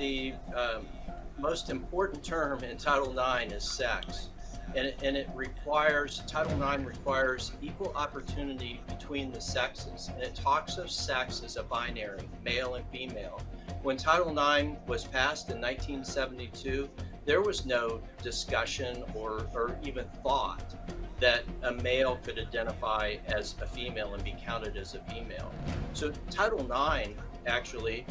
the most important term in Title IX is sex. And it requires, Title IX requires equal opportunity between the sexes. And it talks of sex as a binary, male and female. When Title IX was passed in 1972, there was no discussion or even thought that a male could identify as a female and be counted as a female. So Title IX actually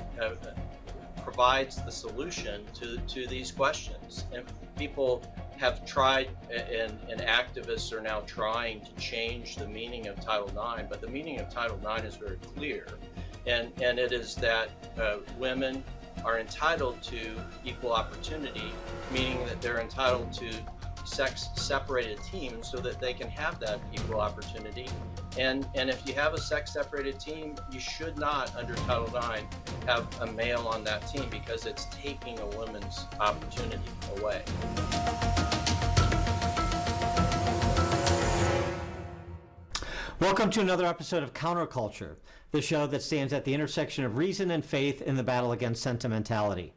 provides the solution to these questions. And people have tried, and activists are now trying to change the meaning of Title IX, but the meaning of Title IX is very clear. And it is that women are entitled to equal opportunity, meaning that they're entitled to sex-separated teams so that they can have that equal opportunity. And if you have a sex-separated team, you should not, under Title IX, have a male on that team because it's taking a woman's opportunity away. Welcome to another episode of Counterculture, the show that stands at the intersection of reason and faith in the battle against sentimentality.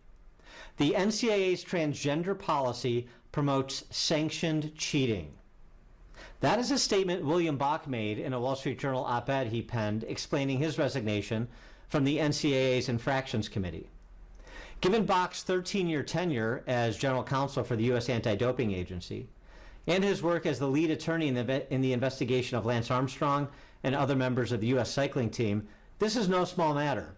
The NCAA's transgender policy promotes sanctioned cheating. That is a statement William Bock made in a Wall Street Journal op-ed he penned explaining his resignation from the NCAA's Infractions Committee. Given Bock's 13-year tenure as general counsel for the U.S. Anti-Doping Agency, and his work as the lead attorney in the investigation of Lance Armstrong and other members of the U.S. cycling team, this is no small matter.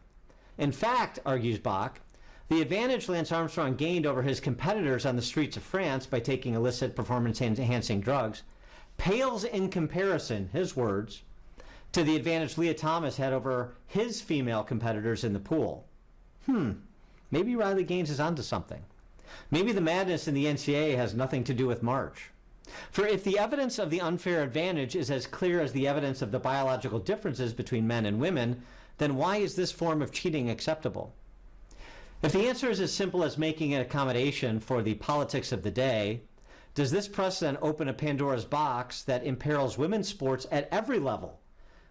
In fact, argues Bock, the advantage Lance Armstrong gained over his competitors on the streets of France by taking illicit performance-enhancing drugs pales in comparison, his words, to the advantage Leah Thomas had over his female competitors in the pool. Maybe Riley Gaines is onto something. Maybe the madness in the NCAA has nothing to do with March. For if the evidence of the unfair advantage is as clear as the evidence of the biological differences between men and women, then why is this form of cheating acceptable? If the answer is as simple as making an accommodation for the politics of the day, does this precedent open a Pandora's box that imperils women's sports at every level,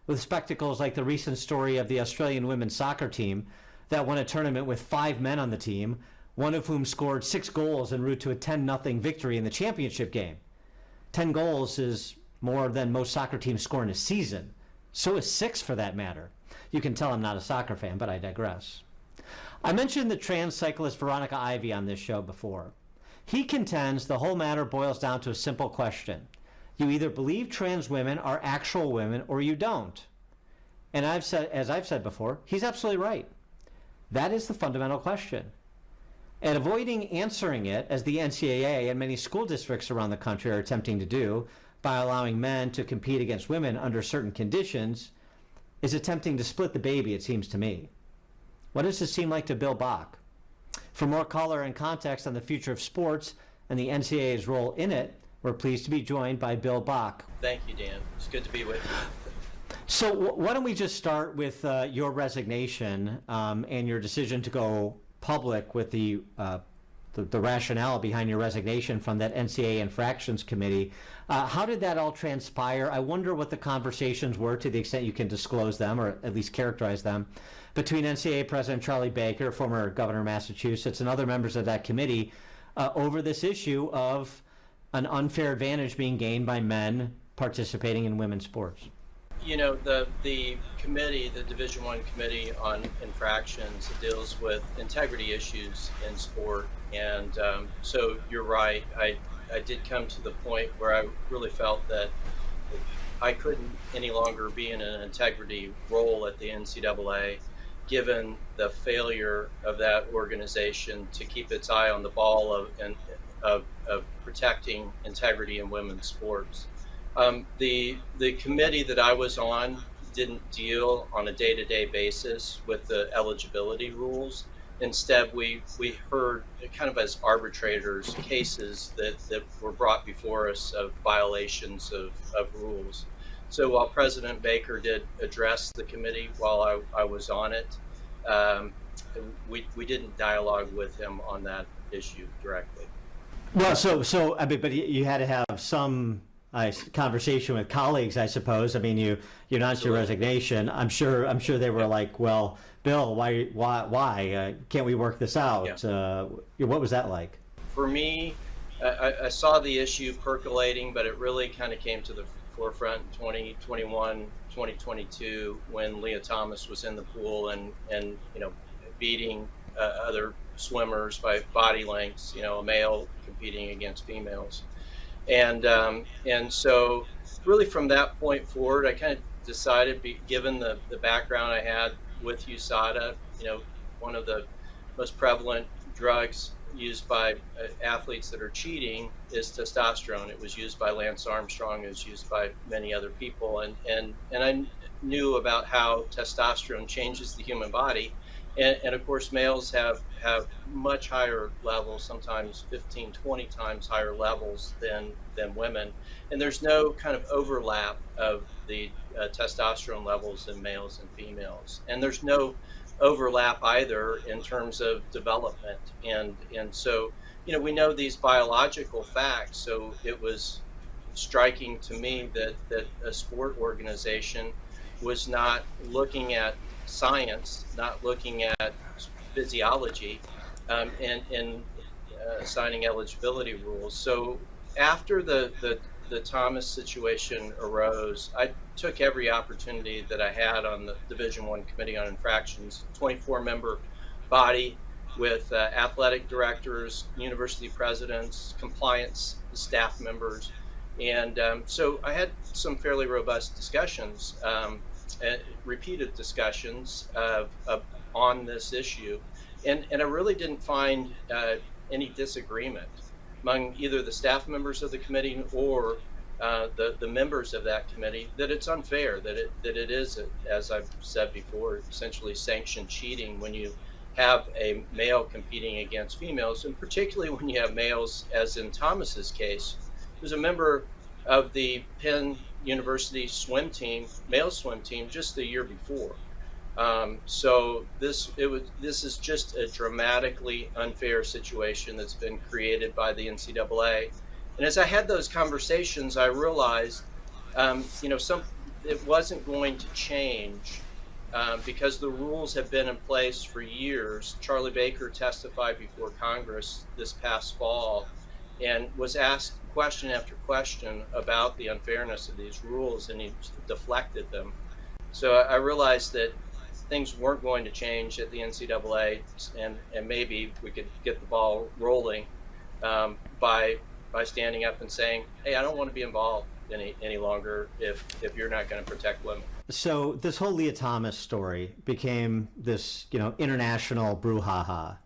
with spectacles like the recent story of the Australian women's soccer team that won a tournament with 5 men on the team, one of whom scored 6 goals en route to a 10-0 victory in the championship game? 10 goals is more than most soccer teams score in a season. So is 6 for that matter. You can tell I'm not a soccer fan, but I digress. I mentioned the trans cyclist Veronica Ivy on this show before. He contends the whole matter boils down to a simple question. You either believe trans women are actual women or you don't. And as I've said before, he's absolutely right. That is the fundamental question. And avoiding answering it, as the NCAA and many school districts around the country are attempting to do by allowing men to compete against women under certain conditions, is attempting to split the baby, it seems to me. What does this seem like to Bill Bock? For more color and context on the future of sports and the NCAA's role in it, we're pleased to be joined by Bill Bock. Thank you, Dan. It's good to be with you. So why don't we just start with your resignation and your decision to go public with the rationale behind your resignation from that NCAA Infractions Committee. How did that all transpire? I wonder what the conversations were, to the extent you can disclose them or at least characterize them, between NCAA President Charlie Baker, former governor of Massachusetts, and other members of that committee over this issue of an unfair advantage being gained by men participating in women's sports. You know, the committee, the Division I Committee on Infractions, deals with integrity issues in sport. And so you're right. I did come to the point where I really felt that I couldn't any longer be in an integrity role at the NCAA, given the failure of that organization to keep its eye on the ball of protecting integrity in women's sports. The committee that I was on didn't deal on a day-to-day basis with the eligibility rules. Instead, we heard kind of as arbitrators cases that were brought before us of violations of rules. So while President Baker did address the committee while I was on it, we didn't dialogue with him on that issue directly. Well, so I mean, but you had to have some conversation with colleagues, I suppose. I mean, you announced your resignation. I'm sure they were like, well, Bill, why can't we work this out? Yeah. What was that like? For me, I saw the issue percolating, but it really kind of came to the forefront in 2021, 2022, when Leah Thomas was in the pool and beating other swimmers by body lengths, a male competing against females. And so really from that point forward, I kind of decided, given the background I had with USADA, one of the most prevalent drugs used by athletes that are cheating is testosterone. It was used by Lance Armstrong. It was used by many other people. And I knew about how testosterone changes the human body. And of course, males have much higher levels, sometimes 15, 20 times higher levels than women. And there's no kind of overlap of the testosterone levels in males and females. And there's no overlap either in terms of development. And so, we know these biological facts. So it was striking to me that a sport organization was not looking at science, not looking at physiology, and assigning eligibility rules. So after the Thomas situation arose, I took every opportunity that I had on the Division I Committee on Infractions, 24-member body with athletic directors, university presidents, compliance staff members. And so I had some fairly robust discussions, repeated discussions on this issue. And I really didn't find any disagreement among either the staff members of the committee or the members of that committee that it's unfair, that it is, as I've said before, essentially sanctioned cheating when you have a male competing against females, and particularly when you have males, as in Thomas's case, who's a member of the Penn University swim team, male swim team, just the year before. So this is just a dramatically unfair situation that's been created by the NCAA. And as I had those conversations, I realized, it wasn't going to change because the rules have been in place for years. Charlie Baker testified before Congress this past fall and was asked question after question about the unfairness of these rules, and he deflected them. So I realized that things weren't going to change at the NCAA, and maybe we could get the ball rolling by standing up and saying, hey, I don't want to be involved any longer if you're not going to protect women. So this whole Leah Thomas story became this, international brouhaha,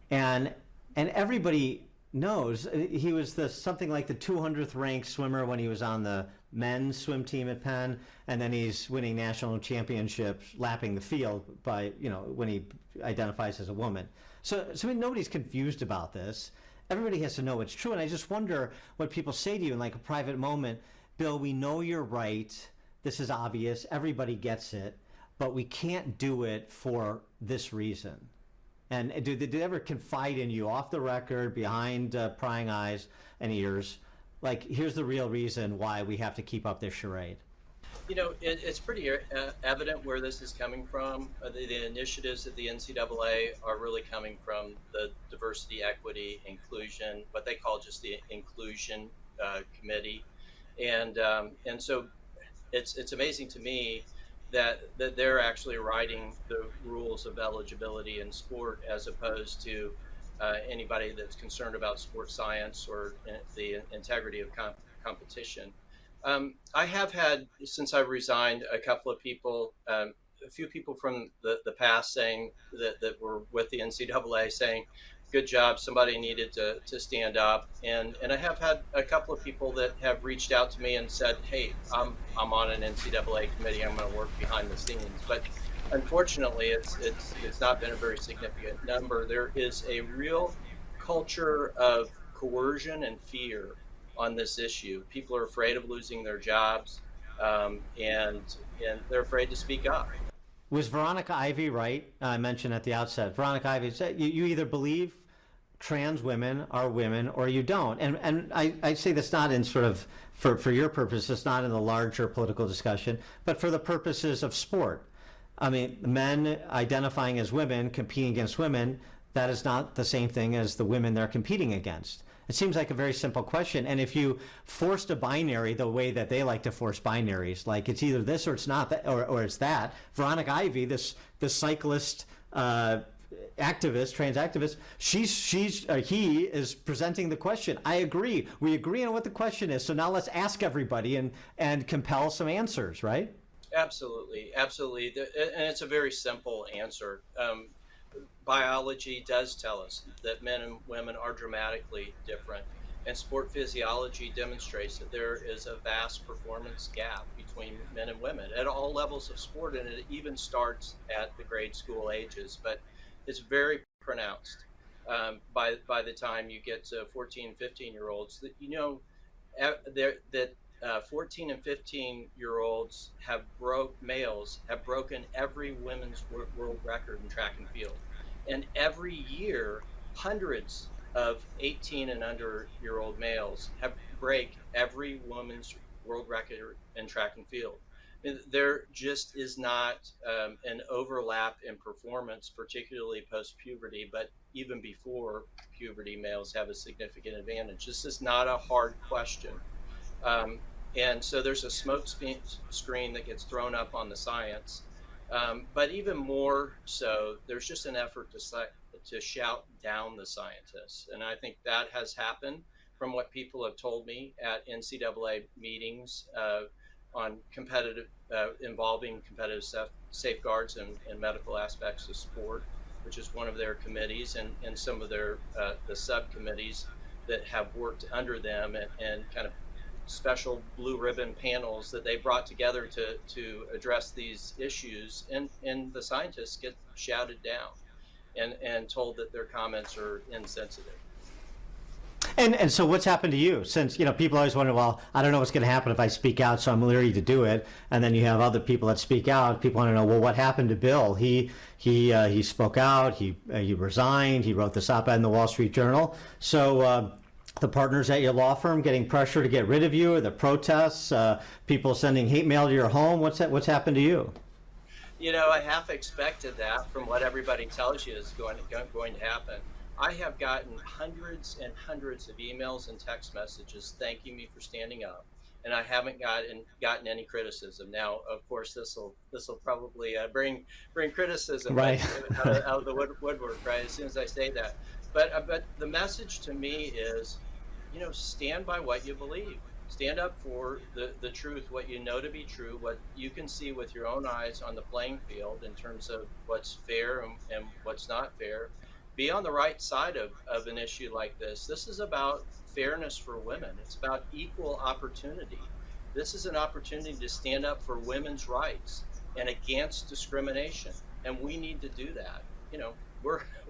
and everybody knows he was something like the 200th ranked swimmer when he was on the men's swim team at Penn, and then he's winning national championships lapping the field by when he identifies as a woman. So nobody's confused about this. Everybody has to know it's true, and I just wonder what people say to you in like a private moment. Bill, we know you're right. This is obvious. Everybody gets it, but we can't do it for this reason. And do they ever confide in you off the record, behind prying eyes and ears? Like, here's the real reason why we have to keep up this charade. It's pretty evident where this is coming from. The initiatives at the NCAA are really coming from the diversity, equity, inclusion, what they call just the inclusion committee. And so it's amazing to me that they're actually writing the rules of eligibility in sport, as opposed to anybody that's concerned about sports science or the integrity of competition. I have had, since I've resigned, a couple of people, a few people from the past saying that were with the NCAA saying, good job, somebody needed to stand up. And I have had a couple of people that have reached out to me and said, hey, I'm on an NCAA committee, I'm going to work behind the scenes. But unfortunately, it's not been a very significant number. There is a real culture of coercion and fear on this issue. People are afraid of losing their jobs, and they're afraid to speak up. Was Veronica Ivy right? I mentioned at the outset, Veronica Ivy said you either believe trans women are women or you don't. And I say this not in sort of, for your purposes, not in the larger political discussion, but for the purposes of sport. I mean, men identifying as women competing against women, that is not the same thing as the women they're competing against. It seems like a very simple question. And if you forced a binary the way that they like to force binaries, like it's either this or it's not, that, or it's that. Veronica Ivy, this cyclist activist, trans activist, he is presenting the question. I agree. We agree on what the question is. So now let's ask everybody and compel some answers, right? Absolutely, absolutely. And it's a very simple answer. Biology does tell us that men and women are dramatically different, and sport physiology demonstrates that there is a vast performance gap between men and women at all levels of sport, and it even starts at the grade school ages, but it's very pronounced by the time you get to 14, 15-year-olds. That that 14 and 15-year-olds males have broken every women's world record in track and field. And every year, hundreds of 18 and under year old males break every woman's world record in track and field. There just is not an overlap in performance, particularly post-puberty, but even before puberty, males have a significant advantage. This is not a hard question. And so there's a smoke screen that gets thrown up on the science. But even more so, there's just an effort to shout down the scientists. And I think that has happened from what people have told me at NCAA meetings on involving competitive safeguards and medical aspects of sport, which is one of their committees, and some of their the subcommittees that have worked under them and kind of special blue ribbon panels that they brought together to address these issues, and the scientists get shouted down and told that their comments are insensitive. And so what's happened to you? Since, people always wonder, well, I don't know what's going to happen if I speak out, so I'm leery to do it. And then you have other people that speak out. People want to know, well, what happened to Bill? He spoke out, he resigned, he wrote this op-ed in the Wall Street Journal. So the partners at your law firm getting pressure to get rid of you, or the protests, people sending hate mail to your home? What's happened to you? I half expected that from what everybody tells you is going to happen. I have gotten hundreds and hundreds of emails and text messages thanking me for standing up, and I haven't gotten any criticism. Now, of course, this will probably bring criticism right out of the woodwork, right? As soon as I say that, but the message to me is, stand by what you believe. Stand up for the truth, what you know to be true, what you can see with your own eyes on the playing field in terms of what's fair and what's not fair. Be on the right side of an issue like this. This is about fairness for women. It's about equal opportunity. This is an opportunity to stand up for women's rights and against discrimination. And we need to do that.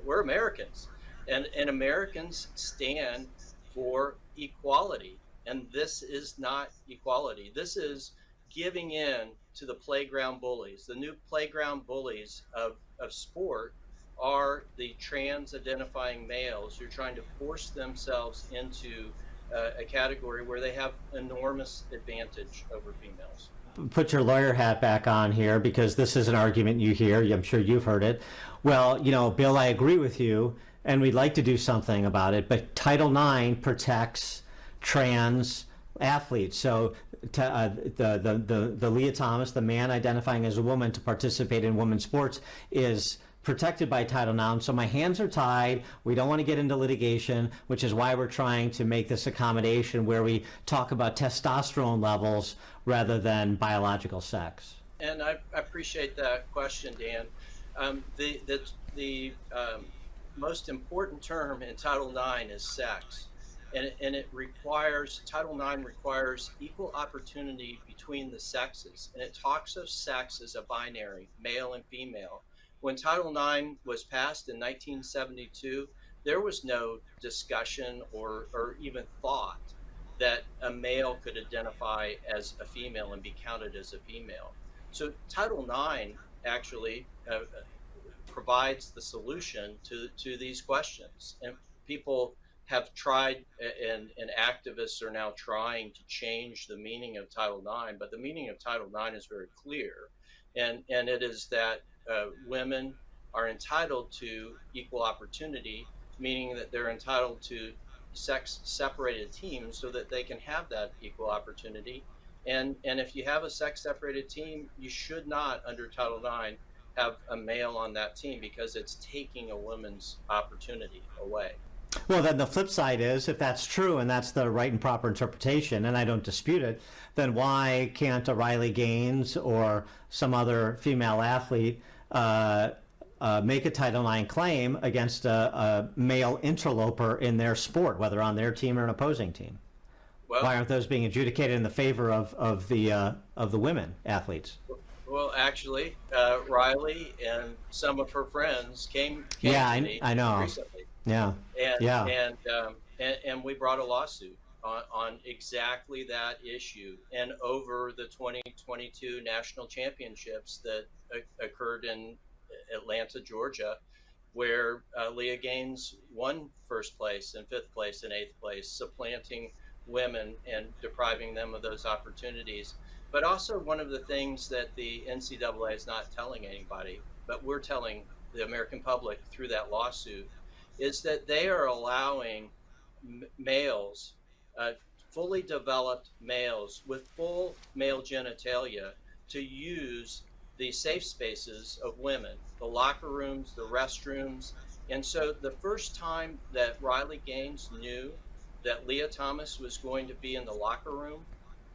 We're Americans, and Americans stand for equality. And this is not equality. This is giving in to the playground bullies. The new playground bullies of sport are the trans identifying males who are trying to force themselves into a category where they have enormous advantage over females. Put your lawyer hat back on here, because this is an argument you hear. I'm sure you've heard it. Well, Bill, I agree with you, and we'd like to do something about it, but Title IX protects trans athletes. So the Leah Thomas, the man identifying as a woman to participate in women's sports, is protected by Title IX. So my hands are tied. We don't want to get into litigation, which is why we're trying to make this accommodation where we talk about testosterone levels rather than biological sex. And I appreciate that question, Dan. The most important term in Title IX is sex. And Title IX requires equal opportunity between the sexes. And it talks of sex as a binary, male and female. When Title IX was passed in 1972, there was no discussion or even thought that a male could identify as a female and be counted as a female. So Title IX actually provides the solution to these questions. And people have tried, and activists are now trying to change the meaning of Title IX, but the meaning of Title IX is very clear, and it is that women are entitled to equal opportunity, meaning that they're entitled to sex separated teams so that they can have that equal opportunity. And if you have a sex separated team, you should not, under Title IX, have a male on that team, because it's taking a woman's opportunity away. Well, then the flip side is, if that's true and that's the right and proper interpretation, and I don't dispute it, then why can't a Riley Gaines or some other female athlete make a Title IX claim against a male interloper in their sport, whether on their team or an opposing team? Well, why aren't those being adjudicated in the favor of the women athletes? Well, actually, Riley and some of her friends came Yeah, to me I know. recently. Yeah. And, Yeah. and we brought a lawsuit on exactly that issue, and over the 2022 national championships that occurred in Atlanta, Georgia, where Leah Gaines won first place and fifth place and eighth place, supplanting women and depriving them of those opportunities. But also, one of the things that the NCAA is not telling anybody, but we're telling the American public through that lawsuit, is that they are allowing males, fully developed males with full male genitalia, to use the safe spaces of women, the locker rooms, the restrooms. And so the first time that Riley Gaines knew that Leah Thomas was going to be in the locker room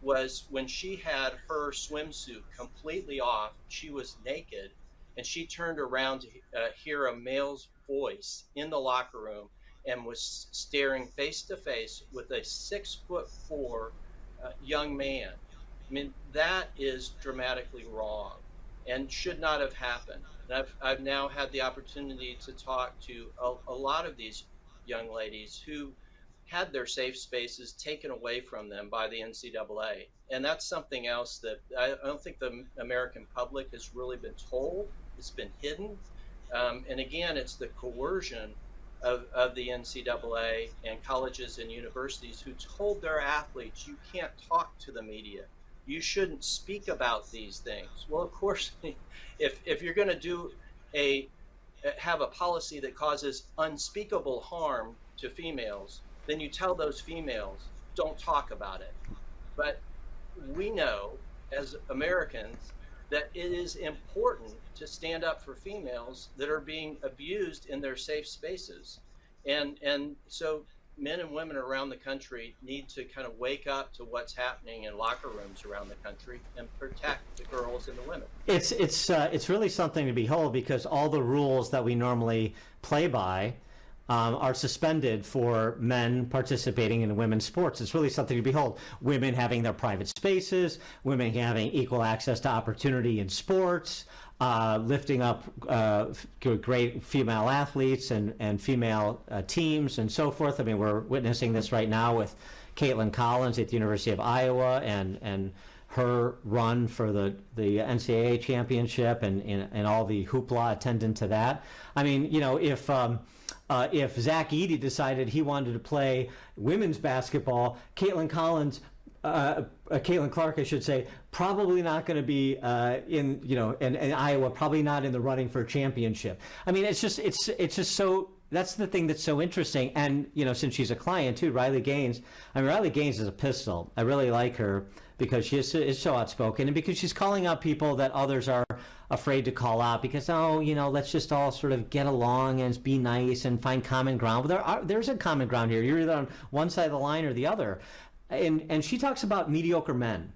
was when she had her swimsuit completely off. She was naked, and she turned around to hear a male's voice in the locker room, and was staring face to face with a 6'4" young man. I mean, that is dramatically wrong and should not have happened. And I've now had the opportunity to talk to a lot of these young ladies who had their safe spaces taken away from them by the NCAA. And that's something else that I don't think the American public has really been told. It's been hidden. And again, it's the coercion of the NCAA and colleges and universities who told their athletes, you can't talk to the media. You shouldn't speak about these things. Well, of course, if you're going to have a policy that causes unspeakable harm to females, then you tell those females, don't talk about it. But we know as Americans that it is important to stand up for females that are being abused in their safe spaces. And so men and women around the country need to kind of wake up to what's happening in locker rooms around the country and protect the girls and the women. It's really something to behold, because all the rules that we normally play by are suspended for men participating in women's sports. It's really something to behold. Women having their private spaces, women having equal access to opportunity in sports, lifting up great female athletes and female teams and so forth. I mean, we're witnessing this right now with Caitlin Collins at the University of Iowa and her run for the NCAA championship and all the hoopla attendant to that. I mean, you know, if Zach Edey decided he wanted to play women's basketball, Caitlin Clark, I should say, probably not going to be in Iowa, probably not in the running for a championship. I mean, it's just so. That's the thing that's so interesting. And since she's a client too, Riley Gaines. I mean, Riley Gaines is a pistol. I really like her because she is so outspoken, and because she's calling out people that others are afraid to call out, because let's just all sort of get along and be nice and find common ground. But there's a common ground here. You're either on one side of the line or the other. And she talks about mediocre men.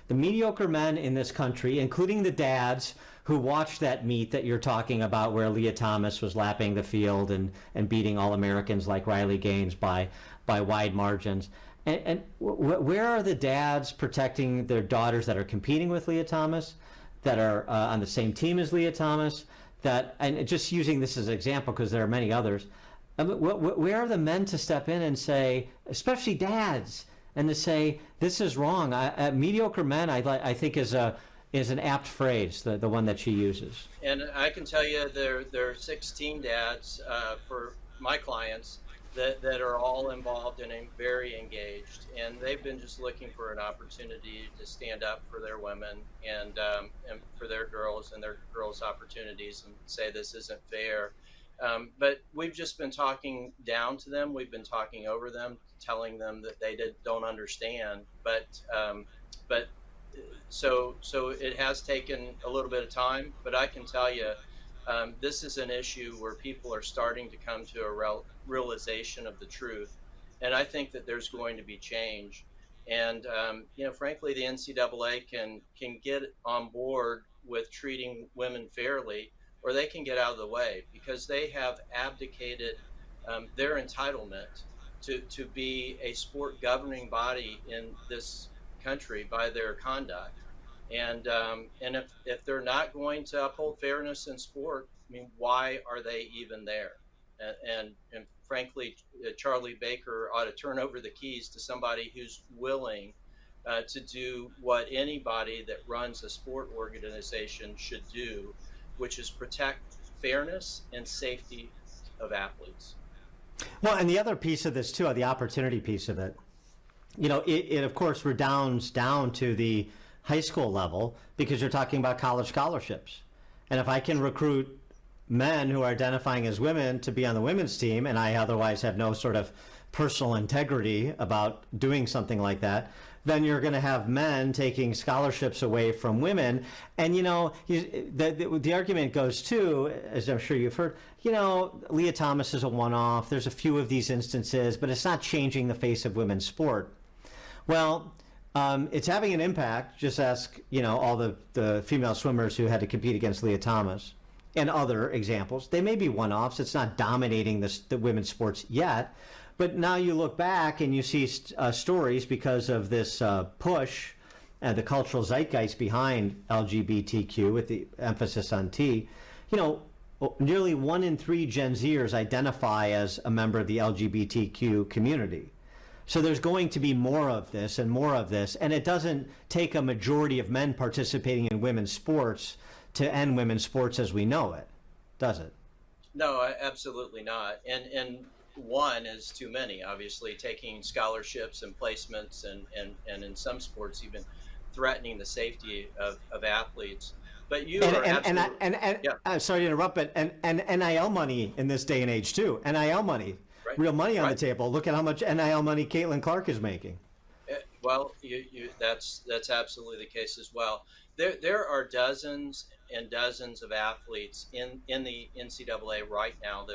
The mediocre men in this country, including the dads who watched that meet that you're talking about where Leah Thomas was lapping the field and beating All-Americans like Riley Gaines by wide margins. And where are the dads protecting their daughters that are competing with Leah Thomas, that are on the same team as Leah Thomas, and just using this as an example because there are many others. Where are the men to step in and say, especially dads, and to say this is wrong? Mediocre men, I think, is an apt phrase, the one that she uses. And I can tell you, there are 16 dads for my clients that are all involved and very engaged, and they've been just looking for an opportunity to stand up for their women and for their girls and their girls' opportunities and say this isn't fair. But we've just been talking down to them. We've been talking over them, telling them that they don't understand. But so it has taken a little bit of time. But I can tell you, this is an issue where people are starting to come to a realization of the truth, and I think that there's going to be change. And frankly, the NCAA can get on board with treating women fairly, or they can get out of the way because they have abdicated their entitlement to be a sport governing body in this country by their conduct. And if they're not going to uphold fairness in sport, I mean, why are they even there? And frankly, Charlie Baker ought to turn over the keys to somebody who's willing to do what anybody that runs a sport organization should do, which is protect fairness and safety of athletes. Well, and the other piece of this too, the opportunity piece of it, it of course redounds down to the high school level because you're talking about college scholarships. And if I can recruit men who are identifying as women to be on the women's team, and I otherwise have no sort of personal integrity about doing something like that, then you're going to have men taking scholarships away from women. And, the argument goes to, as I'm sure you've heard, Leah Thomas is a one-off. There's a few of these instances, but it's not changing the face of women's sport. Well, it's having an impact. Just ask, all the female swimmers who had to compete against Leah Thomas and other examples. They may be one-offs. It's not dominating the women's sports yet. But now you look back and you see stories because of this push and the cultural zeitgeist behind LGBTQ with the emphasis on T. Nearly 1 in 3 Gen Zers identify as a member of the LGBTQ community. So there's going to be more of this and more of this. And it doesn't take a majority of men participating in women's sports to end women's sports as we know it, does it? No, absolutely not. And one is too many, obviously, taking scholarships and placements and in some sports even threatening the safety of athletes. But you are absolutely... Yeah. I'm sorry to interrupt, but and NIL money in this day and age too. NIL money. Right. Real money on the table. Look at how much NIL money Caitlin Clark is making. Well, that's absolutely the case as well. There are dozens and dozens of athletes in the NCAA right now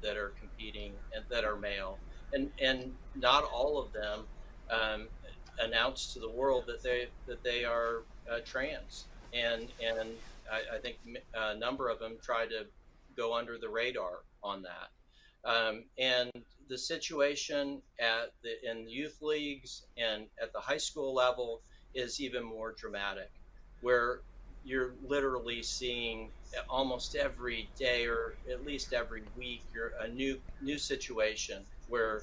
that are competing and that are male, and not all of them announce to the world that they are trans, and I think a number of them try to go under the radar on that. And the situation in youth leagues and at the high school level is even more dramatic, where you're literally seeing almost every day or at least every week a new situation where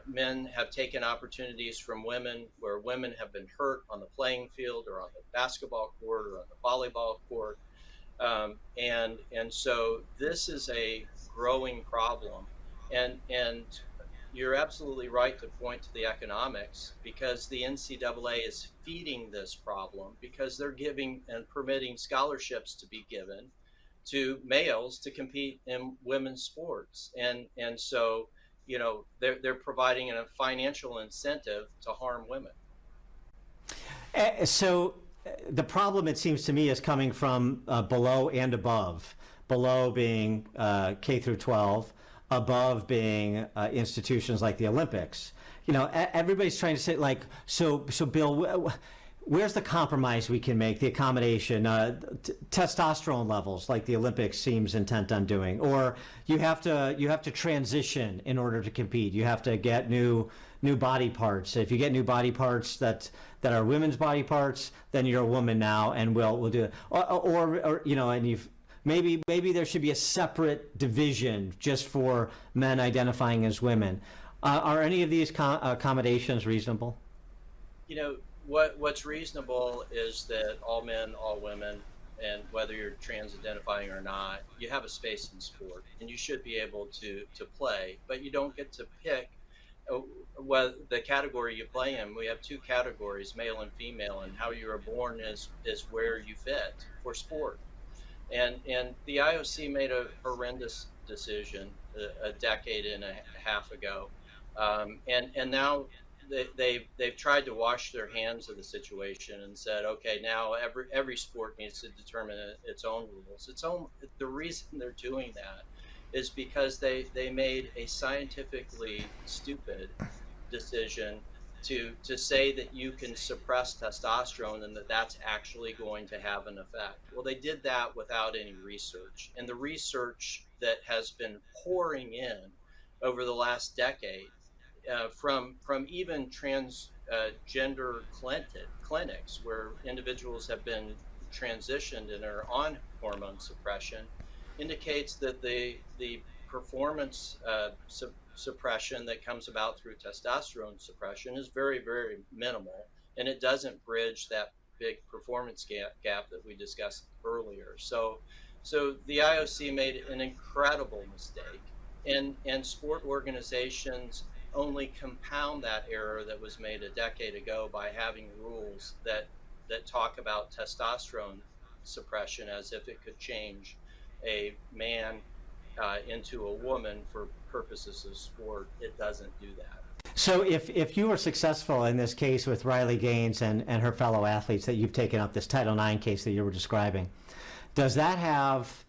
men have taken opportunities from women, where women have been hurt on the playing field or on the basketball court or on the volleyball court. And so this is a growing problem. And you're absolutely right to point to the economics, because the NCAA is feeding this problem because they're giving and permitting scholarships to be given to males to compete in women's sports. And so, they're providing a financial incentive to harm women. So the problem, it seems to me, is coming from below and above. Below being K through 12, above being institutions like the Olympics. Everybody's trying to say, so Bill, where's the compromise we can make, the accommodation, testosterone levels like the Olympics seems intent on doing, or you have to transition in order to compete. You have to get new body parts. If you get new body parts that are women's body parts, then you're a woman now, and we'll do it. Or and you've maybe there should be a separate division just for men identifying as women. Are any of these accommodations reasonable? What's reasonable is that all men, all women and whether you're trans identifying or not, you have a space in sport, and you should be able to play, but you don't get to pick the category you play in. We have two categories, male and female, and how you are born is where you fit for sport. And the IOC made a horrendous decision a decade and a half ago, and now they've tried to wash their hands of the situation and said, okay, now every sport needs to determine its own rules. The reason they're doing that is because they made a scientifically stupid decision to say that you can suppress testosterone and that that's actually going to have an effect. Well, they did that without any research, and the research that has been pouring in over the last decade, from even transgender clinics where individuals have been transitioned and are on hormone suppression, indicates that the performance suppression that comes about through testosterone suppression is very, very minimal, and it doesn't bridge that big performance gap that we discussed earlier. So the IOC made an incredible mistake, and sport organizations only compound that error that was made a decade ago by having rules that talk about testosterone suppression as if it could change a man into a woman for purposes of sport. It doesn't do that. So if you were successful in this case with Riley Gaines and her fellow athletes, that you've taken up this Title IX case that you were describing, does that have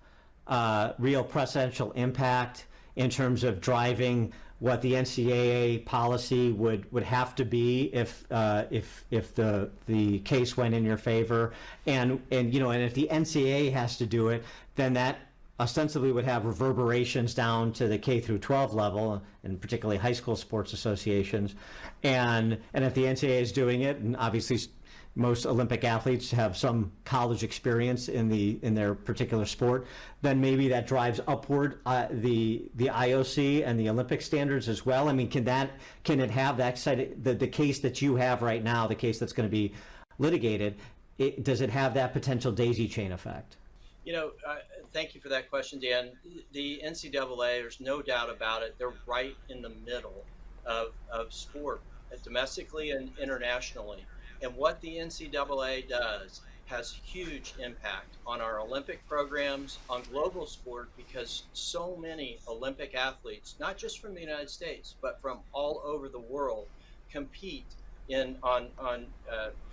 real precedential impact in terms of driving what the NCAA policy would have to be if the case went in your favor, and if the NCAA has to do it, then that ostensibly would have reverberations down to the K through 12 level, and particularly high school sports associations, and if the NCAA is doing it, and obviously most Olympic athletes have some college experience in their particular sport, then maybe that drives upward the IOC and the Olympic standards as well. I mean, can it have that side, the case that you have right now, the case that's going to be litigated, does it have that potential daisy chain effect? Thank you for that question, Dan. The NCAA, there's no doubt about it, they're right in the middle of sport, domestically and internationally. And what the NCAA does has huge impact on our Olympic programs, on global sport, because so many Olympic athletes, not just from the United States, but from all over the world, compete on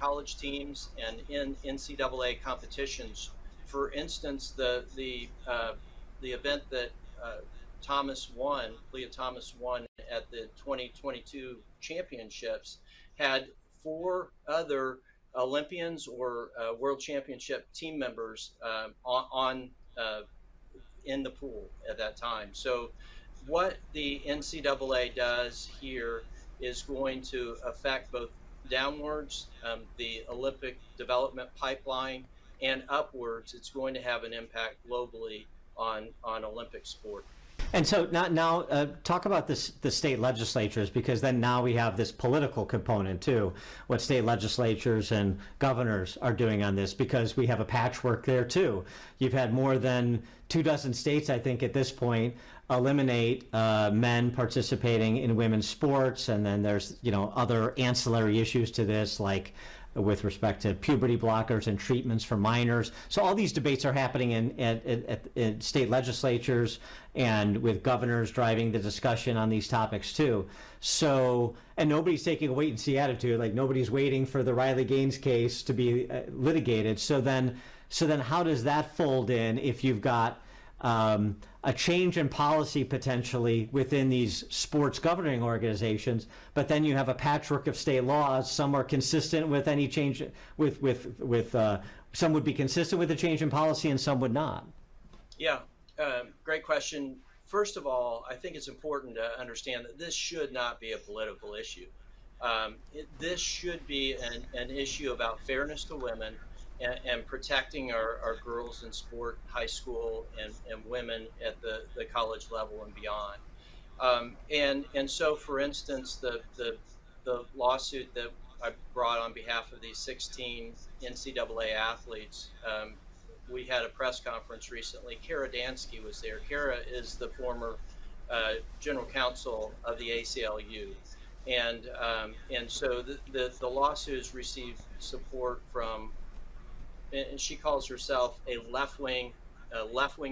college teams and in NCAA competitions. For instance, the event that Leah Thomas won at the 2022 championships had 4 other Olympians or World Championship team members in the pool at that time. So what the NCAA does here is going to affect both downwards the Olympic development pipeline, and upwards it's going to have an impact globally on Olympic sport. And so now talk about the state legislatures, because then now we have this political component too, what state legislatures and governors are doing on this, because we have a patchwork there too. You've had more than 24 states, I think, at this point, eliminate men participating in women's sports, and then there's other ancillary issues to this, like with respect to puberty blockers and treatments for minors. So all these debates are happening in state legislatures, and with governors driving the discussion on these topics too. So, and nobody's taking a wait and see attitude, like nobody's waiting for the Riley Gaines case to be litigated. So then how does that fold in if you've got a change in policy potentially within these sports governing organizations, but then you have a patchwork of state laws? Some are consistent with any change, some would be consistent with the change in policy and some would not. Yeah, great question. First of all, I think it's important to understand that this should not be a political issue. This should be an issue about fairness to women and protecting our girls in sport, high school, and women at the college level and beyond. And so, for instance, the lawsuit that I brought on behalf of these 16 NCAA athletes we had a press conference recently. Kara Dansky was there. Kara is the former general counsel of the ACLU. And so the lawsuits received support from, and she calls herself a left-wing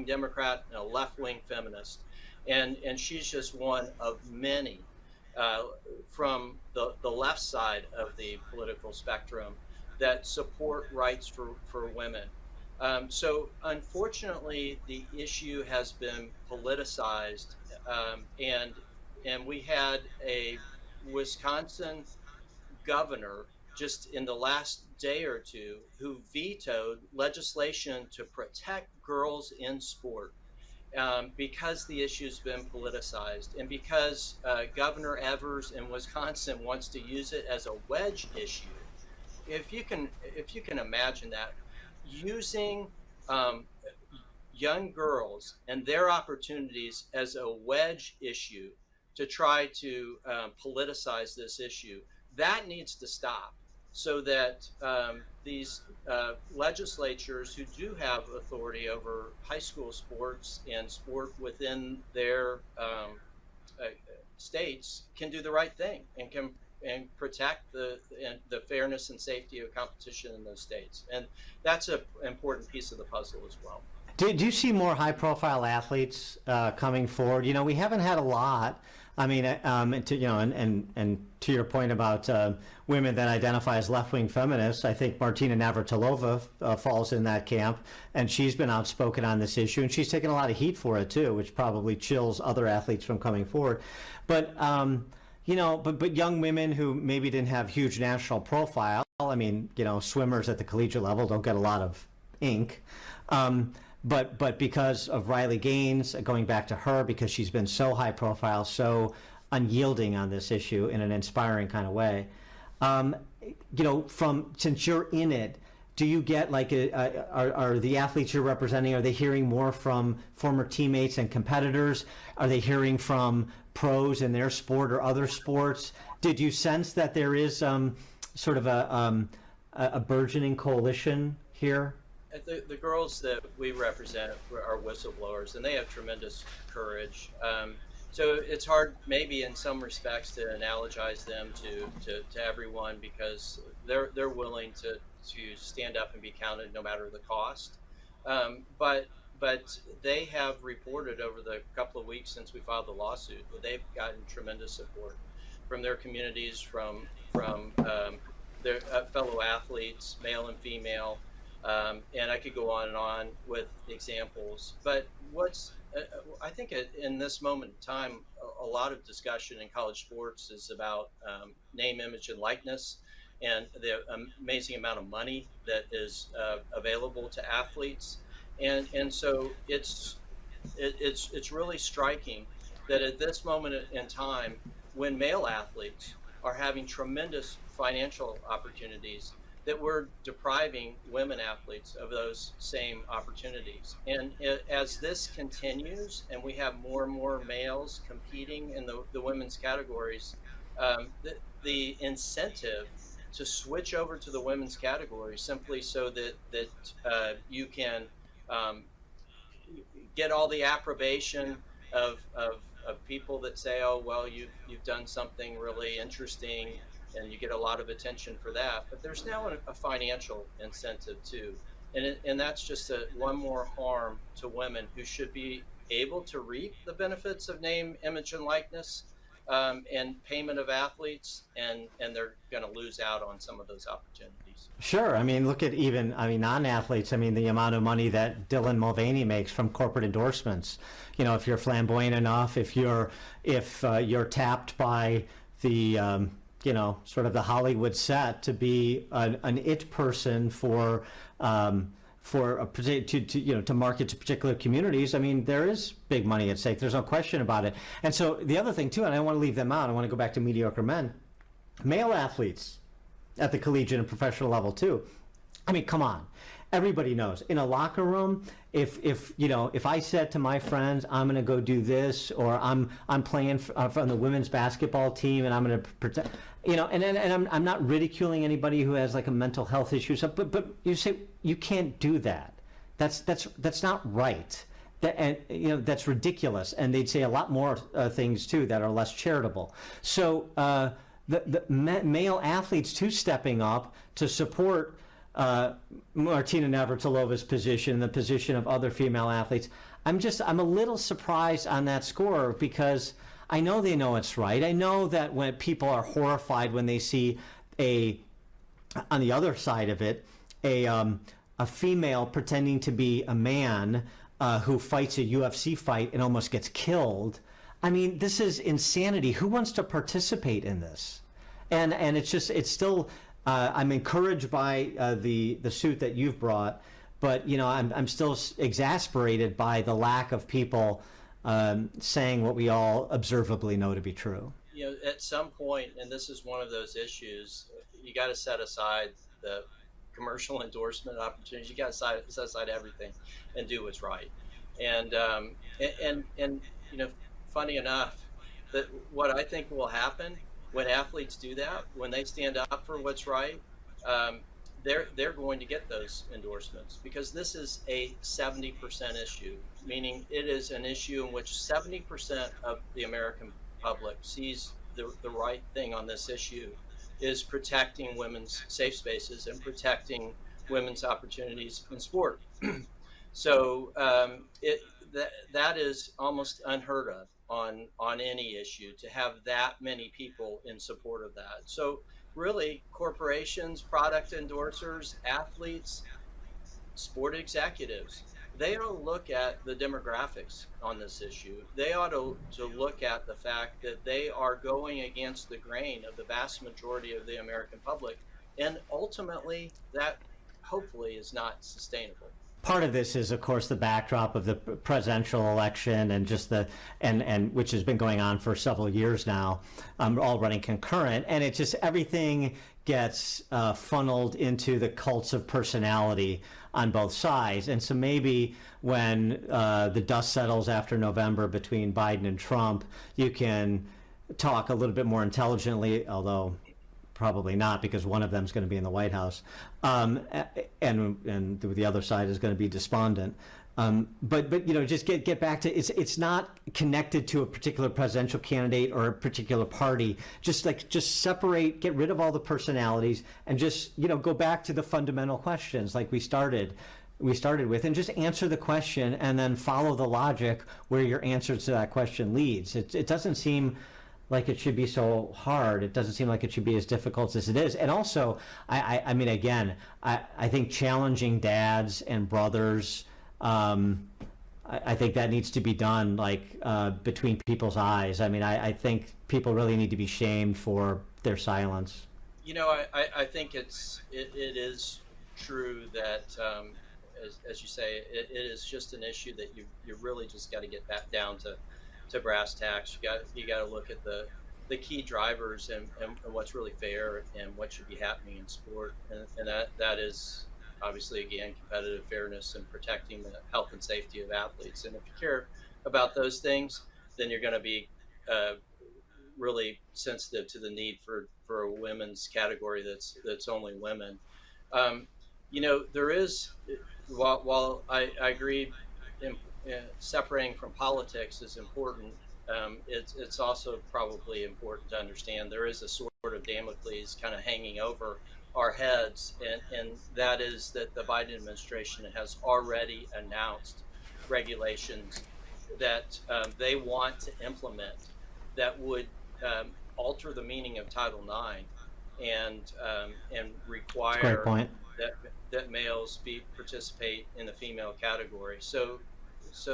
Democrat and a left-wing feminist. And she's just one of many from the left side of the political spectrum that support rights for women. So unfortunately, the issue has been politicized, and we had a Wisconsin governor just in the last day or two who vetoed legislation to protect girls in sport, because the issue's been politicized, and because Governor Evers in Wisconsin wants to use it as a wedge issue. If you can imagine that, using young girls and their opportunities as a wedge issue to try to politicize this issue, that needs to stop, so that these legislatures who do have authority over high school sports and sport within their states can do the right thing and protect the fairness and safety of competition in those states. And that's an important piece of the puzzle as well. Do you see more high-profile athletes coming forward? You know, we haven't had a lot. I mean, and to your point about women that identify as left-wing feminists, I think Martina Navratilova falls in that camp, and she's been outspoken on this issue, and she's taken a lot of heat for it too, which probably chills other athletes from coming forward. But you know, but young women who maybe didn't have huge national profile. I mean, you know, swimmers at the collegiate level don't get a lot of ink. But because of Riley Gaines, going back to her, because she's been so high profile, so unyielding on this issue in an inspiring kind of way, you know, since you're in it, do you get like are the athletes you're representing, are they hearing more from former teammates and competitors? Are they hearing from pros in their sport or other sports? Did you sense that there is sort of a burgeoning coalition here? The girls that we represent are whistleblowers, and they have tremendous courage. So it's hard, maybe in some respects, to analogize them to everyone, because they're willing to stand up and be counted no matter the cost. But they have reported over the couple of weeks since we filed the lawsuit that they've gotten tremendous support from their communities, from their fellow athletes, male and female. And I could go on and on with examples, but I think in this moment in time, a lot of discussion in college sports is about name, image, and likeness, and the amazing amount of money that is available to athletes, and so it's really striking that at this moment in time, when male athletes are having tremendous financial opportunities, that we're depriving women athletes of those same opportunities. And as this continues and we have more and more males competing in the women's categories, the incentive to switch over to the women's category simply so that you can get all the approbation of people that say, oh, well, you've done something really interesting, and you get a lot of attention for that. But there's now a financial incentive too. And that's just one more harm to women who should be able to reap the benefits of name, image, and likeness, and payment of athletes, and they're going to lose out on some of those opportunities. Sure. I mean, look at non-athletes. I mean, the amount of money that Dylan Mulvaney makes from corporate endorsements. You know, if you're flamboyant enough, if you're tapped by the you know, sort of the Hollywood set to be an it person to market to particular communities. I mean, there is big money at stake. There's no question about it. And so the other thing too, and I don't want to leave them out, I want to go back to mediocre men, male athletes at the collegiate and professional level too. I mean, come on. Everybody knows in a locker room, if I said to my friends, I'm going to go do this, or I'm playing from the women's basketball team and I'm going to protect, you know, and I'm not ridiculing anybody who has like a mental health issue, but you say you can't do that. That's not right. And that's ridiculous. And they'd say a lot more things too that are less charitable. So the male athletes too stepping up to support Martina Navratilova's position, the position of other female athletes. I'm a little surprised on that score, because I know they know it's right. I know that when people are horrified when they see on the other side of it, a female pretending to be a man who fights a UFC fight and almost gets killed. I mean, this is insanity. Who wants to participate in this? And it's still. I'm encouraged by the suit that you've brought, but I'm still exasperated by the lack of people saying what we all observably know to be true. At some point, and this is one of those issues, you got to set aside the commercial endorsement opportunities. You got to set aside everything and do what's right. And funny enough, that what I think will happen when athletes do that, when they stand up for what's right, they're going to get those endorsements, because this is a 70% issue, meaning it is an issue in which 70% of the American public sees the right thing on this issue is protecting women's safe spaces and protecting women's opportunities in sport. So that is almost unheard of on any issue, to have that many people in support of that. So really, corporations, product endorsers, athletes, sport executives, they ought to look at the demographics on this issue. They ought to look at the fact that they are going against the grain of the vast majority of the American public, and ultimately that hopefully is not sustainable. Part of this is, of course, the backdrop of the presidential election, and just and which has been going on for several years now, all running concurrent, and it just, everything gets funneled into the cults of personality on both sides. And so maybe when the dust settles after November between Biden and Trump, you can talk a little bit more intelligently, although probably not, because one of them is going to be in the White House, and the other side is going to be despondent. But just get back to, it's not connected to a particular presidential candidate or a particular party. Just separate, get rid of all the personalities, and just go back to the fundamental questions like we started with, and just answer the question, and then follow the logic where your answer to that question leads. It doesn't seem like it should be so hard. It doesn't seem like it should be as difficult as it is. And also, I mean, again, I think challenging dads and brothers, I think that needs to be done between people's eyes. I mean, I think people really need to be shamed for their silence. I think it is true that, as you say, it is just an issue that you really just got to get back down to brass tacks. You got to look at the key drivers and what's really fair and what should be happening in sport, and that is obviously, again, competitive fairness and protecting the health and safety of athletes. And if you care about those things, then you're going to be really sensitive to the need for a women's category that's only women. There is, while I agree, separating from politics is important. It's also probably important to understand there is a sort of Damocles kind of hanging over our heads, and that is that the Biden administration has already announced regulations that they want to implement that would alter the meaning of Title IX and require that males participate in the female category. So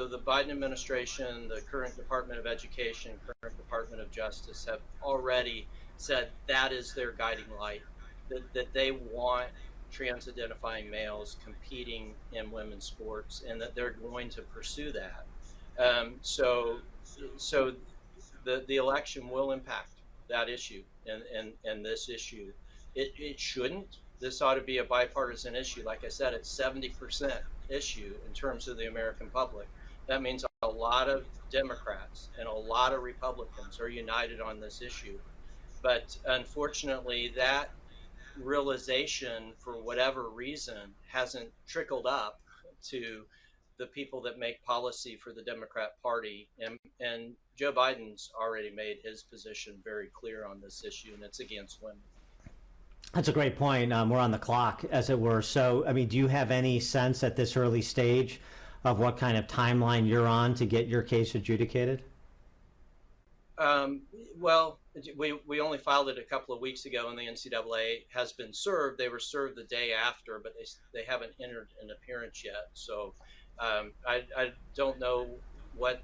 the Biden administration, the current Department of Education, current Department of Justice have already said that is their guiding light, that they want trans-identifying males competing in women's sports, and that they're going to pursue that. So the election will impact that issue and this issue. It shouldn't. This ought to be a bipartisan issue. Like I said, it's 70% issue in terms of the American public. That means a lot of Democrats and a lot of Republicans are united on this issue. But unfortunately, that realization, for whatever reason, hasn't trickled up to the people that make policy for the Democrat Party. And Joe Biden's already made his position very clear on this issue, and it's against women. That's a great point. We're on the clock, as it were. So, I mean, do you have any sense at this early stage of what kind of timeline you're on to get your case adjudicated? Well, we only filed it a couple of weeks ago, and the NCAA has been served. They were served the day after, but they haven't entered an appearance yet. So I don't know what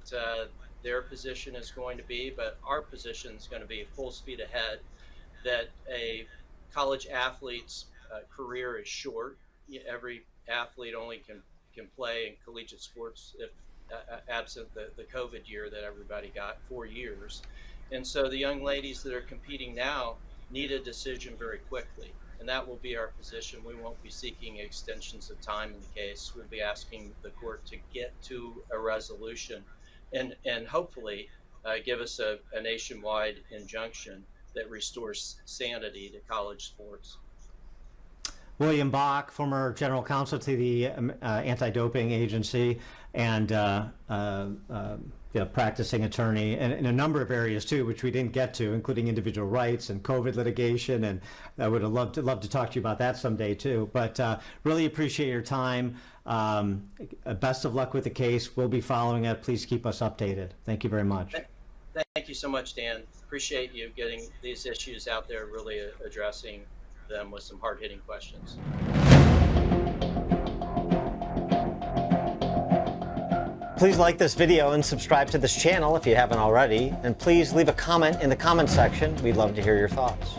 their position is going to be, but our position is going to be full speed ahead, that a college athlete's career is short. Every athlete only can play in collegiate sports if absent the COVID year that everybody got, 4 years. And so the young ladies that are competing now need a decision very quickly. And that will be our position. We won't be seeking extensions of time in the case. We'll be asking the court to get to a resolution and hopefully give us a nationwide injunction that restores sanity to college sports. William Bock, former general counsel to the anti-doping agency and practicing attorney in a number of areas too, which we didn't get to, including individual rights and COVID litigation. And I would have loved to talk to you about that someday too. But really appreciate your time. Best of luck with the case. We'll be following it. Please keep us updated. Thank you very much. Thank you so much, Dan. Appreciate you getting these issues out there, really addressing them with some hard-hitting questions. Please like this video and subscribe to this channel if you haven't already. And please leave a comment in the comment section. We'd love to hear your thoughts.